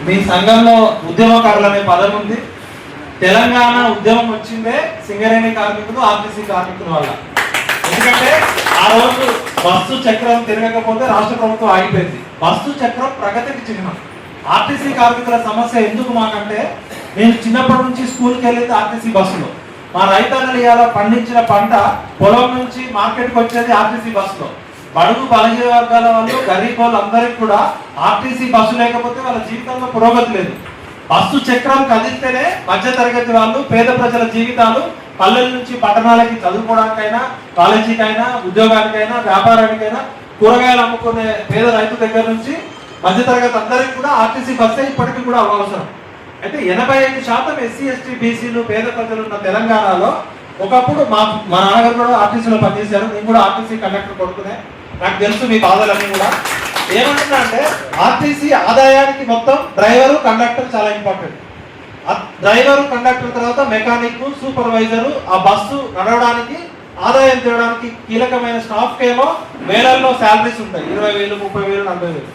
మీ సంఘంలో ఉద్యమకారులు అనే పదం ఉంది. తెలంగాణ ఉద్యమం వచ్చిందే సింగరేణి కార్మికులు, ఆర్టీసీ కార్మికుల వల్ల. ఎందుకంటే ఆ రోజు బస్సు చక్రం తిరగకపోతే రాష్ట్ర ప్రభుత్వం ఆగిపోయింది. బస్సు చక్రం ప్రగతికి చిహ్నం. ఆర్టీసీ కార్మికుల సమస్య ఎందుకు మాకంటే, నేను చిన్నప్పటి నుంచి స్కూల్కి వెళ్ళేది ఆర్టీసీ బస్సులో. మా రైతన్నలు ఇవాళ పండించిన పంట పొలం నుంచి మార్కెట్కి వచ్చేది ఆర్టీసీ బస్సులో. బడుగు బలహీన వర్గాల వాళ్ళు, గరీబ్ వాళ్ళు అందరికి కూడా ఆర్టీసీ బస్సు లేకపోతే వాళ్ళ జీవితంలో పురోగతి లేదు. బస్సు చక్రం కదిలితేనే మధ్య తరగతి వాళ్ళు, పేద ప్రజల జీవితాలు పల్లెల నుంచి పట్టణాలకి చదువుకోవడానికైనా, కాలేజీకైనా, ఉద్యోగానికైనా, వ్యాపారానికైనా, కూరగాయలు అమ్ముకునే పేద రైతు దగ్గర నుంచి మధ్య తరగతి అందరికి కూడా ఆర్టీసీ బస్సే ఇప్పటికీ కూడా అవసరం. అయితే 85% ఎస్సీ ఎస్టీ బీసీలు పేద ప్రజలు ఉన్న తెలంగాణలో ఒకప్పుడు మా నాన్నగారు కూడా ఆర్టీసీలో పనిచేశారు. నేను కూడా ఆర్టీసీ కండక్టర్ కొడుకునే, నాకు తెలుసు మీ బాధలన్నీ కూడా. ఏమంటున్నా ఆర్టీసీ ఆదాయానికి మొత్తం డ్రైవరు, కండక్టర్ చాలా ఇంపార్టెంట్. డ్రైవరు, కండక్టర్ తర్వాత మెకానిక్, సూపర్వైజరు, ఆ బస్సు నడవడానికి ఆదాయం తేవడానికి కీలకమైన స్టాఫ్కి ఏమో వేలల్లో శాలరీస్ ఉంటాయి. 20,000, 30,000, 40,000.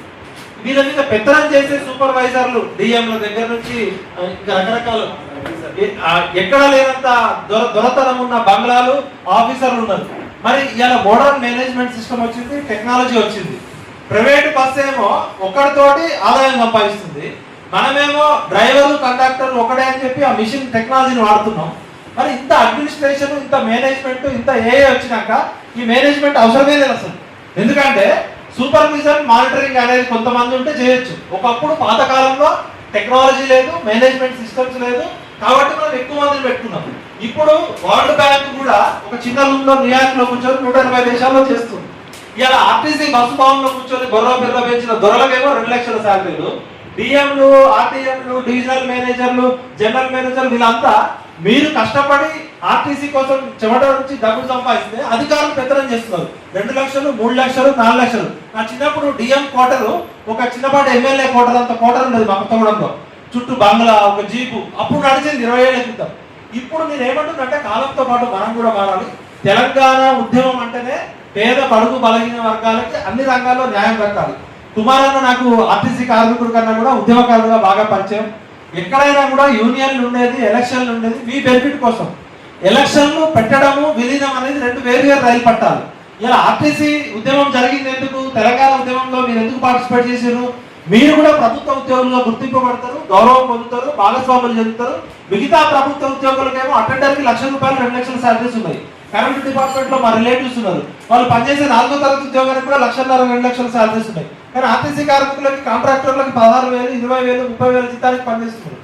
వీళ్ళ మీద పెత్తనం చేసే సూపర్వైజర్లు, డిఎంల దగ్గర నుంచి ఇంకా రకరకాల ఎక్కడ లేనంత దొరతనం ఉన్న బంగ్లాలు, ఆఫీసర్లు ఉన్నారు. మరి ఇలా మోడర్న్ మేనేజ్మెంట్ సిస్టమ్ వచ్చింది, టెక్నాలజీ వచ్చింది. ప్రైవేట్ బస్ ఏమో ఒక్కడితోటి ఆదాయం సంపాదిస్తుంది, మనమేమో డ్రైవరు, కండక్టర్ ఒకటే అని చెప్పి ఆ మిషన్ టెక్నాలజీని వాడుతున్నాం. మరి ఇంత అడ్మినిస్ట్రేషన్, ఇంత మేనేజ్మెంట్, ఇంత ఏఏ వచ్చినాక ఈ మేనేజ్మెంట్ అవసరమే లేదు అసలు. ఎందుకంటే సూపర్విజన్, మానిటరింగ్ అనేది కొంతమంది ఉంటే చేయొచ్చు. ఒకప్పుడు పాతకాలంలో టెక్నాలజీ లేదు, మేనేజ్మెంట్ సిస్టమ్స్ లేదు, కాబట్టి మనం ఎక్కువ మందిని పెట్టుకున్నాం. ఇప్పుడు వరల్డ్ బ్యాంక్ కూడా ఒక చిన్న రూమ్ లో న్యూయార్క్ లో కూర్చొని 180 దేశాల్లో చేస్తుంది. ఇలా ఆర్టీసీ బస్సు భవన్లో కూర్చొని బొర్ర బిర్ర పెంచిన దొరలకేమో 2 లక్షల శాలరీలు, డిఎంలు, ఆర్టీఎంలు, డివిజనల్ మేనేజర్లు, జనరల్ మేనేజర్లు, వీళ్ళంతా మీరు కష్టపడి ఆర్టీసీ కోసం చెమట నుంచి డబ్బులు సంపాదిస్తే అధికారులు పెత్తనం చేస్తున్నారు. 2 లక్షలు, 3 లక్షలు, 4 లక్షలు. నా చిన్నప్పుడు డిఎం క్వార్టర్, ఒక చిన్నపాటి ఎమ్మెల్యే క్వార్టర్ అంత క్వార్టర్ ఉండేది మా కొత్తగూడెంలో. చుట్టూ బంగ్లా, ఒక జీపు. అప్పుడు నడిచింది 20 ఏళ్ల క్రితం. ఇప్పుడు నేను ఏమంటుందంటే కాలంతో పాటు మనం కూడా మారాలి. తెలంగాణ ఉద్యమం అంటేనే పేద బడుగు బలహీన వర్గాలకి అన్ని రంగాల్లో న్యాయం దక్కాలి. కుమారన్న నాకు ఆర్టీసీ కార్మికుడి కన్నా కూడా ఉద్యమకారులుగా బాగా పరిచయం. ఎక్కడైనా కూడా యూనియన్లు ఉండేది, ఎలక్షన్లు ఉండేది మీ బెనిఫిట్ కోసం. ఎలక్షన్లు పెట్టడము, విలీనం అనేది 2 వేరు రైలు పట్టాలి. ఇలా ఆర్టీసీ ఉద్యమం జరిగింది ఎందుకు, తెలంగాణ ఉద్యమంలో మీరు ఎందుకు పార్టిసిపేట్ చేశారు? మీరు కూడా ప్రభుత్వ ఉద్యోగులుగా గుర్తింపబడతారు, గౌరవం పొందుతారు, భాగస్వాములు చెందుతారు. మిగతా ప్రభుత్వ ఉద్యోగులకేమో అటెండర్కి ₹1,00,000, 2 లక్షల శాలరీస్ ఉన్నాయి. కరెంట్ డిపార్ట్మెంట్ లో మా రిలేటివ్స్ ఉన్నారు, వాళ్ళు పనిచేసే 4వ తరగతి ఉద్యోగానికి కూడా 1,50,000, 2 లక్షల శాలరీస్ ఉన్నాయి. కానీ ఆర్టీసీ కార్మికులకి, కాంట్రాక్టర్లకి 16,000, 20,000, 30,000 జీతానికి పనిచేస్తున్నారు.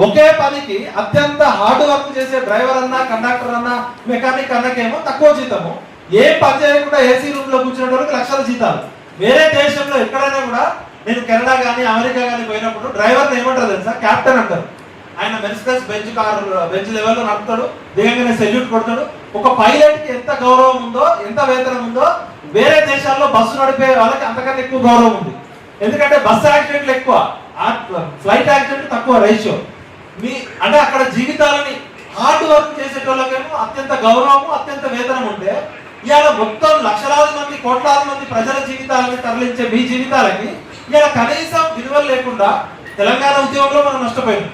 ఒకే పనికి అత్యంత హార్డ్ వర్క్ చేసే డ్రైవర్ అన్నా, కండక్టర్ అన్నా, మెకానిక్ అన్నకేమో తక్కువ జీతము. ఏం పని చేయకుండా ఏసీ రూమ్ లో కూర్చునే వాళ్ళకి లక్షల జీతాలు. వేరే దేశంలో ఎక్కడైనా కూడా, నేను కెనడా కానీ అమెరికా కానీ పోయినప్పుడు డ్రైవర్ని ఏమంటారు తెలుసా? క్యాప్టెన్ అంటారు. ఆయన మెర్సిడెస్ బెంచ్ లెవెల్లో నడుపుతాడు, దిగంగానే సెల్యూట్ కొడతాడు. ఒక పైలట్ కి ఎంత గౌరవం ఉందో, ఎంత వేతనం ఉందో వేరే దేశాల్లో బస్సు నడిపే వాళ్ళకి అంతకన్నా ఎక్కువ గౌరవం ఉంది. ఎందుకంటే బస్సు యాక్సిడెంట్లు ఎక్కువ, ఫ్లైట్ యాక్సిడెంట్ తక్కువ రేషియో. అంటే అక్కడ జీవితాలని హార్డ్ వర్క్ చేసేటోళ్ళకేమో అత్యంత గౌరవము, అత్యంత వేతనం ఉంటే, ఇవాళ మొత్తం లక్షలాది మంది, కోట్లాది మంది ప్రజల జీవితాలని తరలించే మీ జీవితాలకి ఇవాళ కనీసం విలువలు లేకుండా తెలంగాణ ఉద్యమంలో మనం నష్టపోయాం.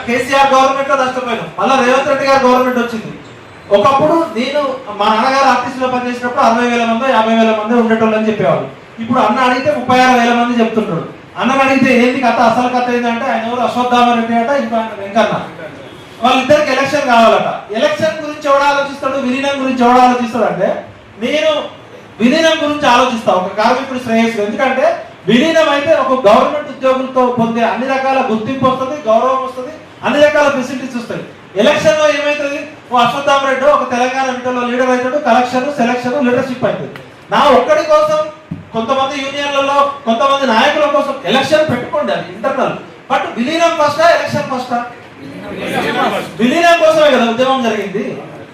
కేసీఆర్ గవర్నమెంట్ లో నష్టపోయాం. మళ్ళీ రేవంత్ రెడ్డి గారు గవర్నమెంట్ వచ్చింది. ఒకప్పుడు నేను మా నాన్నగారు ఆర్టీసీలో పనిచేసినప్పుడు 60,000 మంది, 50,000 మంది ఉండేటోళ్ళు అని చెప్పేవాళ్ళు. ఇప్పుడు అన్న అడిగితే 36,000 మంది చెప్తుంటాడు. అన్నం అడిగితే ఏంటి కథ, అసలు కథ ఏంటంటే ఆయన ఎవరు అశ్వత్థామరెడ్డి అట, ఇంకా వెంకన్న. వాళ్ళిద్దరికి ఎలక్షన్ కావాలట. ఎలక్షన్ గురించి ఎవడు ఆలోచిస్తాడు, విలీనం గురించి ఎవడు ఆలోచిస్తాడు అంటే, నేను విలీనం గురించి ఆలోచిస్తా ఒక కార్మికుడి శ్రేయస్సు. ఎందుకంటే విలీనం అయితే ఒక గవర్నమెంట్ ఉద్యోగులతో పొందే అన్ని రకాల గుర్తింపు వస్తుంది, గౌరవం వస్తుంది, అన్ని రకాల ఫెసిలిటీస్ వస్తాయి. ఎలక్షన్ లో ఏమైతుంది, ఓ అశ్వత్థామరెడ్డి ఒక తెలంగాణ వింటలో లీడర్ అవుతాడు, కలెక్షన్, సెలక్షన్, లీడర్షిప్ అవుతుంది. నా ఒక్కడి కోసం, కొంతమంది యూనియన్లలో, కొంతమంది నాయకుల కోసం ఎలక్షన్ పెట్టుకోండి, అది ఇంటర్నల్. బట్ విలీనం ఫస్టా, ఎలక్షన్ ఫస్టా? విలీనం కోసమే కదా ఉద్యమం జరిగింది.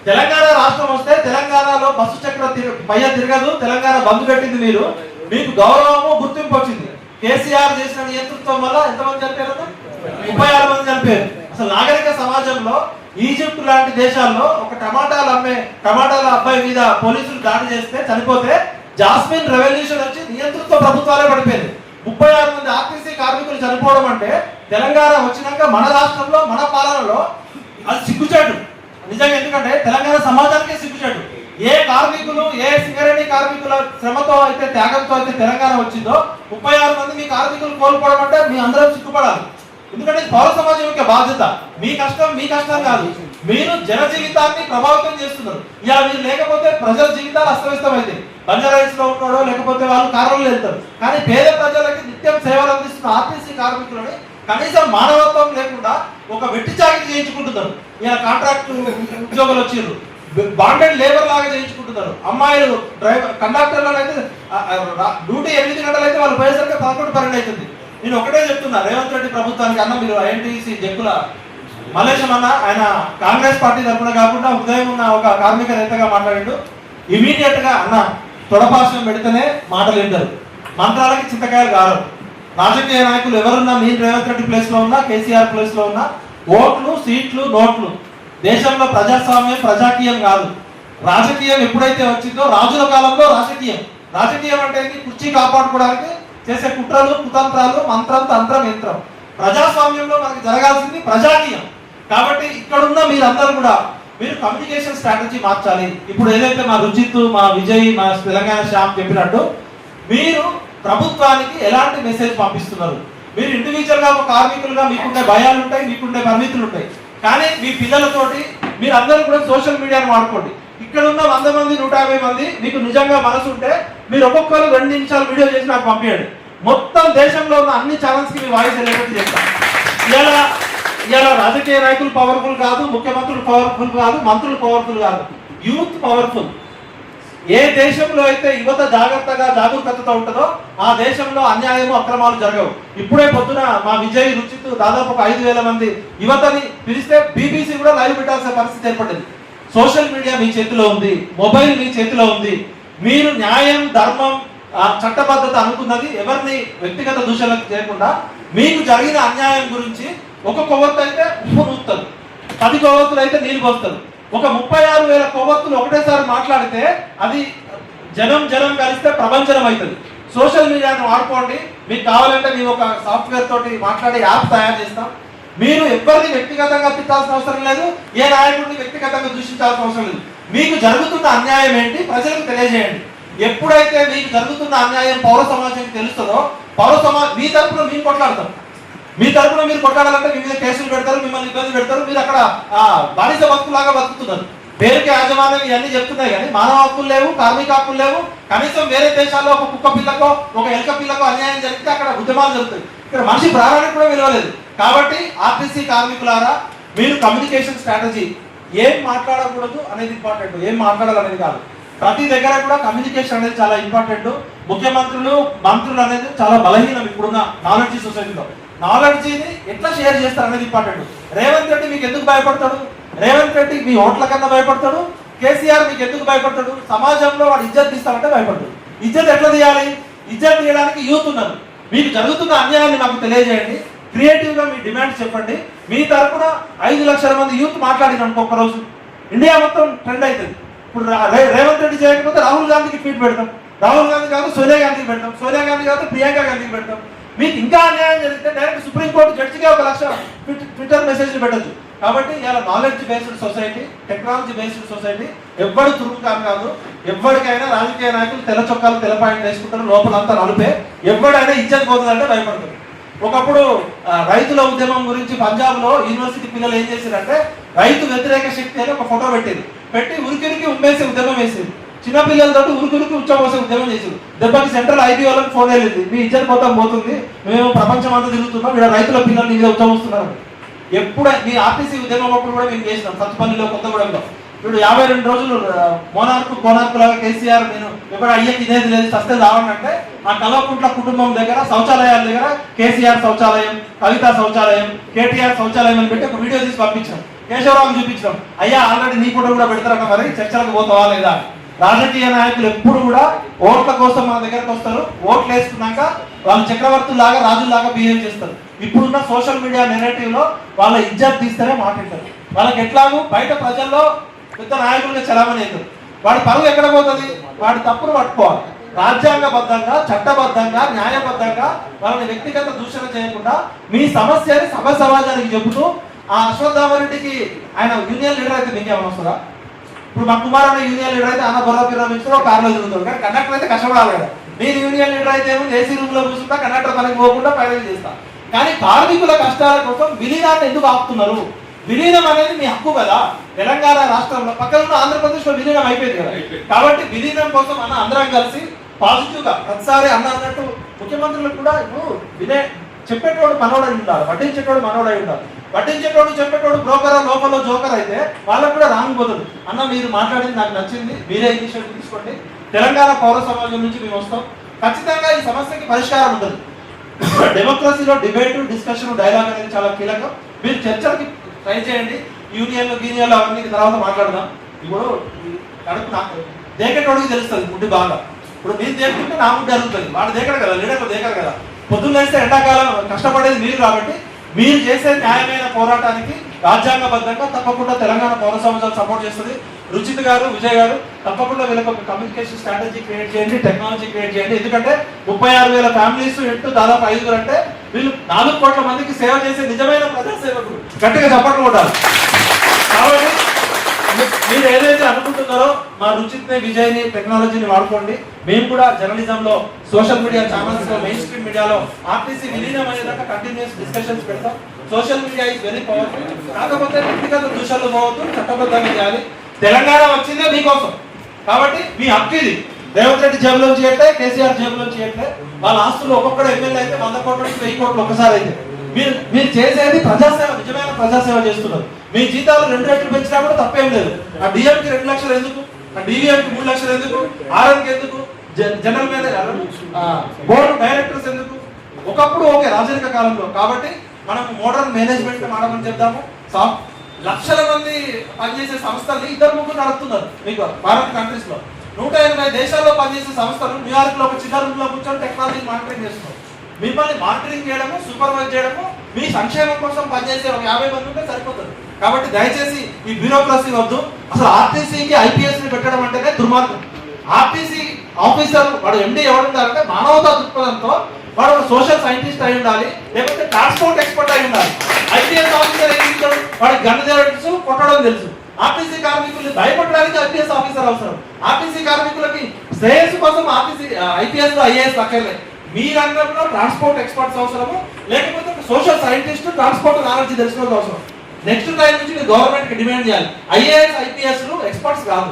తెలంగాణ రాష్ట్రం వస్తే తెలంగాణలో బస్సు చక్ర పయ్య తిరగదు, తెలంగాణ బంద్ పెట్టింది మీరు, మీకు గౌరవము, గుర్తింపు వచ్చింది. కేసీఆర్ చేసిన నేతృత్వం వల్ల ఎంతమంది చనిపోయారు? 36 మంది చనిపోయారు. అసలు నాగరిక సమాజంలో ఈజిప్ట్ లాంటి దేశాల్లో ఒక టమాటాల అబ్బాయి మీద పోలీసులు దాడి చేస్తే చనిపోతే జాస్మిన్ రెవల్యూషన్ వచ్చి నియంతృత్వ ప్రభుత్వాలే పడిపోయింది. 36 మంది ఆర్టీసీ కార్మికులు చనిపోవడం అంటే తెలంగాణ వచ్చినాక మన రాష్ట్రంలో మన పాలనలో అది సిగ్గుచేటు నిజంగా. ఎందుకంటే తెలంగాణ సమాజానికే సిగ్గుచేటు. ఏ కార్మికులు, ఏ సింగరేణి కార్మికుల శ్రమతో అయితే, త్యాగంతో అయితే తెలంగాణ వచ్చిందో 36 మంది మీ కార్మికులు కోల్పోవడం అంటే మీ అందరం సిగ్గుపడాలి. ఎందుకంటే పౌర సమాజం యొక్క బాధ్యత. మీ కష్టం కాదు, మీరు జన జీవితాన్ని ప్రభావితం చేస్తున్నారు. ఇలా మీరు లేకపోతే ప్రజల జీవితాలు అస్తవ్యస్తం అయితే బంజారాయిల్స్ లో ఉన్నాడో లేకపోతే వాళ్ళు కారులో వెళ్తారు. కానీ పేద ప్రజలకి నిత్యం సేవలు అందిస్తున్న ఆర్టీసీ కార్మికులని కనీసం మానవత్వం లేకుండా ఒక వెట్టి చాకిరీ చేయించుకుంటున్నారు. ఇలా కాంట్రాక్ట్ ఉద్యోగులు వచ్చిర్రు, బాండెడ్ లేబర్ లాగా చేయించుకుంటున్నారు. అమ్మాయిలు డ్రైవర్ కండక్టర్లను అయితే డ్యూటీ 8 గంటలు అయితే వాళ్ళు పోయేసరికి 11-12 అవుతుంది. నేను ఒకటే చెప్తున్నా రేవంత్ రెడ్డి ప్రభుత్వానికి, అన్న మీరు ఐఎన్టీసీ జక్కుల మల్లేశం అన్న, ఆయన కాంగ్రెస్ పార్టీ తరఫున కాకుండా ఉదయం ఉన్న ఒక కార్మిక నేతగా మాట్లాడిండు. ఇమీడియట్ గా అన్న తొడపాశం పెడితేనే మాటలు వింటారు, మంత్రాలకి చింతకాయలు కారు. రాజకీయ నాయకులు ఎవరున్నా, నేను రేవంత్ రెడ్డి ప్లేస్ లో ఉన్నా, కేసీఆర్ ప్లేస్ లో ఉన్నా, ఓట్లు, సీట్లు, నోట్లు. దేశంలో ప్రజాస్వామ్యం ప్రజాకీయం కాదు. రాజకీయం ఎప్పుడైతే వచ్చిందో రాజుల కాలంలో రాజకీయం అంటే కుర్చీ కాపాడుకోవడానికి చేసే కుట్రలు, కుతంత్రాలు, మంత్రం, తంత్రం, యంత్రం. ప్రజాస్వామ్యంలో మనకి జరగాల్సింది ప్రజాకీయం. కాబట్టి ఇక్కడున్న మీరందరూ కూడా మీరు కమ్యూనికేషన్ స్ట్రాటజీ మార్చాలి. ఇప్పుడు ఏదైతే మా రుచిత్, మా విజయ్, మా తెలంగాణ శ్యామ్ చెప్పినట్టు మీరు ప్రభుత్వానికి ఎలాంటి మెసేజ్ పంపిస్తున్నారు? మీరు ఇండివిజువల్ గా ఒక కార్మికులుగా మీకుండే భయాలు ఉంటాయి, మీకుండే పరిమితులు ఉంటాయి. కానీ మీ పిల్లలతోటి మీరు అందరూ కూడా సోషల్ మీడియాను వాడుకోండి. ఇక్కడ ఉన్న 100 మంది 150 మంది మీకు నిజంగా మనసు ఉంటే మీరు ఒక్కొక్కరు 2 నిమిషాలు వీడియో చేసి నాకు పంపించండి. మొత్తం దేశంలో ఉన్న అన్ని ఛానల్స్ కి మీ వాయిస్ వెళ్ళేటట్టు చేస్తాను. ఇలా రాజకీయ నాయకులు పవర్ఫుల్ కాదు, ముఖ్యమంత్రులు పవర్ఫుల్ కాదు, మంత్రులు పవర్ఫుల్ కాదు, యూత్ పవర్ఫుల్. ఏ దేశంలో అయితే యువత జాగరూకతతో ఉంటుందో ఆ దేశంలో అన్యాయము, అక్రమాలు జరగవు. ఇప్పుడే పొద్దున మా విజయ్, రుచిత్ దాదాపు 5,000 మంది యువతని పిలిస్తే బీబీసీ కూడా లైవ్ పెట్టాల్సిన పరిస్థితి ఏర్పడింది. సోషల్ మీడియా మీ చేతిలో ఉంది, మొబైల్ మీ చేతిలో ఉంది. మీరు న్యాయం, ధర్మం, చట్టబద్ధత అనుకున్నది ఎవరిని వ్యక్తిగత దూషణలకు చేయకుండా మీకు జరిగిన అన్యాయం గురించి ఒక కొవ్వొత్తు అయితే ఉప్పు నూపుతుంది, 10 కొవ్వొత్తులు అయితే నీళ్ళు పోస్తుంది. ఒక 36,000 కొవ్వొత్తులు ఒకటేసారి మాట్లాడితే అది జనం కలిస్తే ప్రపంచం అవుతుంది. సోషల్ మీడియాను వాడుకోండి. మీకు కావాలంటే మేము ఒక సాఫ్ట్వేర్ తోటి మాట్లాడి యాప్ తయారు చేస్తాం. మీరు ఎవరిని వ్యక్తిగతంగా తిట్టాల్సిన అవసరం లేదు, ఏ నాయకుడిని వ్యక్తిగతంగా దూషించాల్సిన అవసరం లేదు. మీకు జరుగుతున్న అన్యాయం ఏంటి ప్రజలకు తెలియజేయండి. ఎప్పుడైతే మీకు జరుగుతున్న అన్యాయం పౌర సమాజానికి తెలుస్తుందో మీ తరపున మేము కొట్లాడతాం. మీ తరపున మీరు కొట్లాడాలంటే మీ మీద కేసులు పెడతారు, మిమ్మల్ని ఇబ్బంది పెడతారు. మీరు అక్కడ బానిస బతుకులాగా బతుకుతున్నారు. పేరుకి యాజమాన్యం ఇవన్నీ చెప్తున్నాయి కానీ మానవ హక్కులు లేవు, కార్మిక హక్కులు లేవు. కనీసం వేరే దేశాల్లో ఒక కుక్క పిల్లకో, ఒక ఎలుక పిల్లకో అన్యాయం జరిగితే అక్కడ ఉద్యమాలు జరుగుతాయి. ఇక్కడ మనిషి ప్రాణానికి కూడా విలువలేదు. కాబట్టి ఆర్టీసీ కార్మికులారా, మీరు కమ్యూనికేషన్ స్ట్రాటజీ ఏం మాట్లాడకూడదు అనేది ఇంపార్టెంట్, ఏం మాట్లాడాలనేది కాదు. ప్రతి దగ్గర కూడా కమ్యూనికేషన్ అనేది చాలా ఇంపార్టెంట్. ముఖ్యమంత్రులు, మంత్రులు అనేది చాలా బలహీనం ఇప్పుడున్న నాలెడ్జీ సొసైటీలో. నాలెడ్జీని ఎట్లా షేర్ చేస్తారు అనేది ఇంపార్టెంట్. రేవంత్ రెడ్డి మీకు ఎందుకు భయపడతాడు? రేవంత్ రెడ్డి మీ ఓట్ల కన్నా భయపడతాడు. కేసీఆర్ మీకు ఎందుకు భయపడతాడు? సమాజంలో వాడు ఇజ్జత్ తీస్తామంటే భయపడతాడు. ఇజ్జత్ ఎట్లా తీయాలి? ఇజ్జత్ తీయడానికి యూత్ ఉన్నారు. మీకు జరుగుతున్న అన్యాయాన్ని మాకు తెలియజేయండి. క్రియేటివ్ గా మీ డిమాండ్స్ చెప్పండి. మీ తరపున 5 లక్షల మంది యూత్ మాట్లాడిన ఒక్క రోజు ఇండియా మొత్తం ట్రెండ్ అవుతుంది. ఇప్పుడు రేవంత్ రెడ్డి చేయకపోతే రాహుల్ గాంధీకి ట్వీట్ పెడతాం, రాహుల్ గాంధీ కాదు సోనియా గాంధీకి పెడతాం, సోనియా గాంధీ కాదు ప్రియాంక గాంధీకి పెడతాం. మీకు ఇంకా అన్యాయం జరిగితే డైరెక్ట్ సుప్రీంకోర్టు జడ్జిగా 1 లక్ష ట్విట్టర్ మెసేజ్లు పెట్టచ్చు. కాబట్టి ఇలా knowledge based society, technology based society. ఎవ్వడు కాదు. ఎవ్వడికైనా రాజకీయ నాయకులు తెల్ల చొక్కాలు, తెల్ల పాయింట్ వేసుకుంటారు, లోపలంతా నలుపే. ఎవడైనా ఇజ్జత్ పోతుందంటే భయపడతారు. ఒకప్పుడు రైతుల ఉద్యమం గురించి పంజాబ్ లో యూనివర్సిటీ పిల్లలు ఏం చేశారంటే రైతు వ్యతిరేక శక్తి అని ఒక ఫోటో పెట్టి ఉరికి ఉమ్మేసే ఉద్యమం వేసేది. చిన్నపిల్లలతో ఉరికి ఉచ్చబోసే ఉద్యమం చేసేది. దెబ్బకి సెంట్రల్ ఐబీ వాళ్ళకి ఫోన్ వెళ్ళింది, మీ ఇజ్జత్ మొత్తం పోతుంది, మేము ప్రపంచం అంతా తిరుగుతున్నాం, ఇక్కడ రైతుల పిల్లలు మీద ఉచ్చబోస్తున్నారు. ఎప్పుడు మీ ఆర్టీసీ ఉద్యమం అప్పుడు కూడా మేము చేసినాం సత్తుపల్లిలో, కొత్తగూడెంలో. ఇప్పుడు 52 రోజులు కోనార్కు లాగా కేసీఆర్ నేను ఎప్పుడు అయ్యకి ఇదేది లేదు సస్తే రావనంటే ఆ కల్వకుంట్ల కుటుంబం దగ్గర శౌచాలయాల దగ్గర కేసీఆర్ శౌచాలయం, కవిత శౌచాలయం, కేటీఆర్ శౌచాలయం అని పెట్టి ఒక వీడియో తీసి పంపించాం. కేశవరావు చూపించాం. అయ్యా ఆల్రెడీ నీ ఫోటో కూడా పెడతారట, మరి చర్చలకు పోతావా లేదా? రాజకీయ నాయకులు ఎప్పుడు కూడా ఓట్ల కోసం మన దగ్గరకు వస్తారు. ఓట్లు వేసుకున్నాక వాళ్ళు చక్రవర్తులాగా, రాజులాగా బిహేవ్ చేస్తారు. ఇప్పుడున్న సోషల్ మీడియా నెరేటివ్ లో వాళ్ళ ఇజ్జత్ తీస్తేనే మాట్లాడతారు. వాళ్ళకి ఎట్లాగూ బయట ప్రజల్లో పెద్ద నాయకులుగా చలామణి అవుతారు. వాడి పరువు ఎక్కడ పోతుంది? వాడి తప్పును పట్టుకోవాలి. రాజ్యాంగబద్ధంగా, చట్టబద్ధంగా, న్యాయబద్ధంగా వాళ్ళని వ్యక్తిగత దూషణ చేయకుండా మీ సమస్యని సమాజానికి చెబుతూ ఆ అశ్వత్థామరెడ్డికి ఆయన యూనియన్ లీడర్ అయితే మీకేమైనా వస్తుందా? ఇప్పుడు మా కుమార్ అనే యూనియన్ లీడర్ అయితే అన్న బొర్ర పిల్లలు కార్లో తిరుగుతాడు, కానీ కండక్టర్ అయితే కష్టపడాలి కదా. నేను యూనియన్ లీడర్ అయితే ఏమో ఏసీ రూమ్ లో కూర్చుంటా, కండక్టర్ పనికి పోకుండా పైరవి చేస్తా. కానీ కార్మికుల కష్టాల కోసం విలీనాన్ని ఎందుకు ఆపుతున్నారు? విలీనం అనేది మీ హక్కు కదా. తెలంగాణ రాష్ట్రంలో పక్కన ఉన్న ఆంధ్రప్రదేశ్ లో విలీనం అయిపోయింది కదా. కాబట్టి విలీనం కోసం అన్న అందరం కలిసి పాజిటివ్ గా ప్రతిసారి అన్న అన్నట్టు ముఖ్యమంత్రులకు కూడా ఇప్పుడు చెప్పేటోడు మనోడై ఉండాలి, పట్టించేటోడు మనోడై ఉండాలి. పట్టించేటోడు చెప్పేటోడు బ్రోకర్ లోపల జోకర్ అయితే వాళ్ళకు కూడా రాంగ్ పోతుంది. అన్న మీరు మాట్లాడింది నాకు నచ్చింది, మీరే ఇనిషియేటివ్ తీసుకోండి, తెలంగాణ పౌర సమాజం నుంచి మేము వస్తాం, ఖచ్చితంగా ఈ సమస్యకి పరిష్కారం ఉంటుంది. డెమోక్రసీలో డిబేట్, డిస్కషన్, డైలాగ్ అనేది చాలా కీలకం. మీరు చర్చలకి ట్రై చేయండి. యూనియన్లు గీనియన్లు అవన్నీ తర్వాత మాట్లాడదాం. ఇప్పుడు కడుపు నాకు దేకేటోడికి తెలుస్తుంది ముడ్డి బాగా. ఇప్పుడు నేను దేకుంటే నా ముడ్డి అరుగుతుంది, వాడు దేకడు కదా, లీడర్లు దేకరు కదా. పొద్దున్న వేస్తే ఎండాకాలం కష్టపడేది మీరు కాబట్టి మీరు చేసే న్యాయమైన పోరాటానికి రాజ్యాంగబద్ధంగా తప్పకుండా తెలంగాణ పౌర సమాజాలు సపోర్ట్ చేస్తుంది. రుచిత్ గారు, విజయ్ గారు తప్పకుండా వీళ్ళకి ఒక కమ్యూనికేషన్ స్ట్రాటజీ క్రియేట్ చేయండి, టెక్నాలజీ క్రియేట్ చేయండి. ఎందుకంటే 36,000 ఫ్యామిలీస్ ఇంటూ దాదాపు 5 అంటే వీళ్ళు 4 కోట్ల మందికి సేవ చేసే నిజమైన ప్రజాసేవకులు. గట్టిగా చప్పట్లు కొట్టాలి. కాబట్టి మీరు ఏదైతే అనుకుంటున్నారో మా రుచిత్ని, విజయ్ని, టెక్నాలజీని వాడుకోండి. మేము కూడా జర్నలిజంలో, సోషల్ మీడియా ఛానల్స్ లో, మెయిన్ స్ట్రీమ్ మీడియాలో ఆర్టీసీ విలీనం అయ్యేదాకా కంటిన్యూస్ డిస్కషన్స్ పెడతాం. Social media is very powerful. కాకపోతే వ్యక్తిగత దూషణలు పోవద్దు, చట్టబద్ధంగా చేయాలి. తెలంగాణ వచ్చిందే మీకోసం కాబట్టి మీ హక్కు ఇది. రేవంత్ రెడ్డి జేబులోంచి చేయట్లే, కేసీఆర్ జేబులోంచి చేయట్లే. వాళ్ళ ఆస్తులు ఒక్కొక్కడు ఎమ్మెల్యే అయితే 100 కోట్ల నుంచి 1000 కోట్లు ఒకసారి అయితే. మీరు చేసేది ప్రజాసేవ, నిజమైన ప్రజాసేవ చేస్తున్నారు. మీ జీతాలు 2 రెట్లు పెంచినా కూడా తప్పేం లేదు. ఆ డిఎంకి 2 లక్షలు ఎందుకు, ఆ డివిఎంకి 3 లక్షలు ఎందుకు, ఆర్ఎంకి ఎందుకు, జనరల్ మేనేజర్, బోర్డు డైరెక్టర్స్ ఎందుకు? ఒకప్పుడు ఓకే రాజరిక కాలంలో. కాబట్టి మనం మోడర్న్ మేనేజ్మెంట్ మాడమని చెప్తాము. లక్షల మంది పనిచేసే సంస్థల్ని 2-3 నడుపుతున్నారు. మీకు భారత్ కంట్రీస్ లో 180 దేశాల్లో పనిచేసే సంస్థలు న్యూయార్క్ లో ఒక చిన్న రూమ్ లో కూర్చొని టెక్నాలజీ మానిటరింగ్ చేస్తున్నారు. మిమ్మల్ని మానిటరింగ్ చేయడము, సూపర్వైజ్ చేయడము, మీ సంక్షేమం కోసం పనిచేసే ఒక 50 మంది ఉంటే సరిపోతుంది. కాబట్టి దయచేసి ఈ బ్యూరోక్రసీ వద్దు. అసలు ఆర్టీసీకి ఐపీఎస్ ని పెట్టడం అంటేనే దుర్మార్గం. ఆర్టీసీ ఆఫీసర్ వాడు ఎండీ ఎవరు ఉండాలంటే మానవతా దృక్పథంతో వాడు ఒక సోషల్ సైంటిస్ట్ అయి ఉండాలి, లేకపోతే ట్రాన్స్పోర్ట్ ఎక్స్పర్ట్ అయి ఉండాలి. ఐపీఎస్ ఆఫీసర్ ఏం చేస్తాడు? వాడికి గన్ను తెలుసు, కొట్టడం తెలుసు. ఆర్టీసీ కార్మికుల్ని భయపడడానికి ఐపీఎస్ ఆఫీసర్ అవసరం. ఆర్టీసీ కార్మికులకి శ్రేయస్సు కోసం ఐపీఎస్ ఐఏఎస్ అక్కర్లేదు. మీరందరూ ట్రాన్స్పోర్ట్ ఎక్స్పర్ట్స్ అవసరము, లేకపోతే సోషల్ సైంటిస్ట్, ట్రాన్స్పోర్ట్ నాలెడ్జ్ తెలిసిన వాళ్ళు అవసరం. నెక్స్ట్ టైం నుంచి మీరు గవర్నమెంట్ కి డిమాండ్ చేయాలి. ఐఏఎస్ ఐపీఎస్ ఎక్స్పర్ట్స్ కాదు,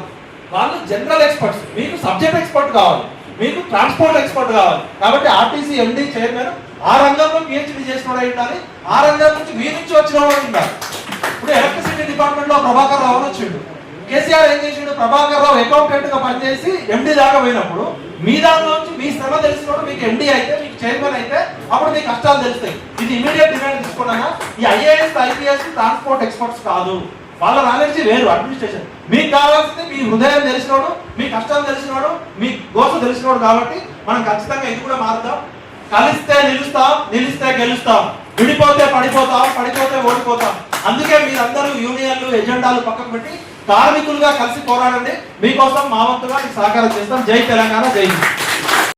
వాళ్ళు జనరల్ ఎక్స్పర్ట్స్. మీకు సబ్జెక్ట్ ఎక్స్పర్ట్ కావాలి, మీకు ట్రాన్స్పోర్ట్ ఎక్స్పర్ట్ కావాలి. కాబట్టి ఆర్టీసీ ఎండీ, చైర్మన్ ఆ రంగంలో పిహెచ్డీ చేసిన వాడు ఉండాలి, ఆ రంగం నుంచి మీ నుంచి వచ్చిన వాడు ఉండాలి. ఇప్పుడు ఎలక్ట్రిసిటీ డిపార్ట్మెంట్ లో ప్రభాకర్ రావు వచ్చిండు. కేసీఆర్ ఏం చేసిండు? ప్రభాకర్ రావు అకౌంటెంట్ గా పనిచేసి ఎండీ దాకా పోయినప్పుడు మీ దానిలో నుంచి మీ శ్రమ తెలిసినప్పుడు మీకు ఎండీ అయితే, మీకు చైర్మన్ అయితే అప్పుడు మీ కష్టాలు తెలుస్తాయి. ఇది ఇమీడియట్ డిమాండ్ తీసుకున్నాక ఈ ఐఏఎస్, ఐపీఎస్ ట్రాన్స్పోర్ట్ ఎక్స్పర్ట్స్ కాదు, వాళ్ళ నాలెడ్జ్ వేరు. అడ్మినిస్ట్రేషన్ మీకు కావాల్సింది మీ హృదయం తెలిసినోడు, మీ కష్టం తెలిసినోడు, మీ గోస తెలిసినోడు. కాబట్టి మనం ఖచ్చితంగా ఇది కూడా మారుదాం. కలిస్తే నిలుస్తాం, నిలిస్తే గెలుస్తాం. విడిపోతే పడిపోతాం, పడిపోతే ఓడిపోతాం. అందుకే మీరందరూ యూనియన్లు, ఎజెండాలు పక్కకు పెట్టి కార్మికులుగా కలిసి పోరాడండి. మీకోసం మా వంతుగా సహకారం చేస్తాం. జై తెలంగాణ, జై హింద్.